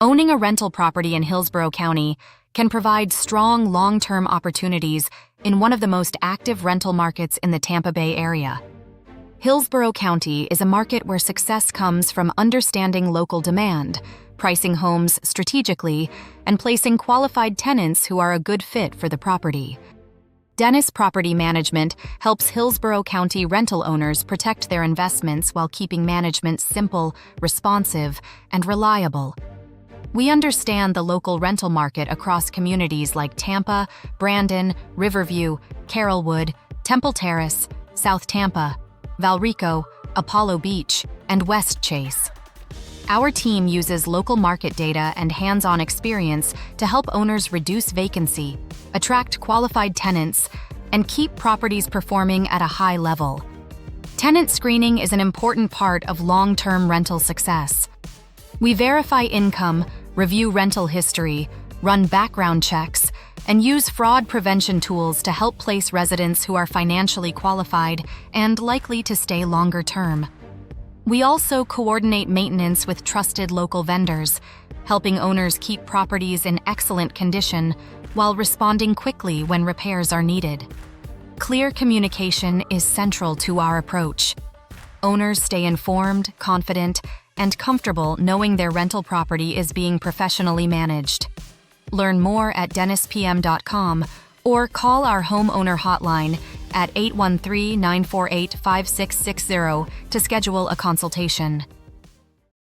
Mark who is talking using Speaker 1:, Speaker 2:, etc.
Speaker 1: Owning a rental property in Hillsborough County can provide strong long-term opportunities in one of the most active rental markets in the Tampa Bay area. Hillsborough County is a market where success comes from understanding local demand, pricing homes strategically, and placing qualified tenants who are a good fit for the property. Dennis Property Management helps Hillsborough County rental owners protect their investments while keeping management simple, responsive, and reliable. We understand the local rental market across communities like Tampa, Brandon, Riverview, Carrollwood, Terrace, South Tampa, Valrico, Apollo Beach, and Westchase. Our team uses local market data and hands-on experience to help owners reduce vacancy, attract qualified tenants, and keep properties performing at a high level. Tenant screening is an important part of long-term rental success. We verify income, review rental history, run background checks, and use fraud prevention tools to help place residents who are financially qualified and likely to stay longer term. We also coordinate maintenance with trusted local vendors, helping owners keep properties in excellent condition while responding quickly when repairs are needed. Clear communication is central to our approach. Owners stay informed, confident, and comfortable knowing their rental property is being professionally managed. Learn more at dennispm.com or call our homeowner hotline at 813-948-5660 to schedule a consultation.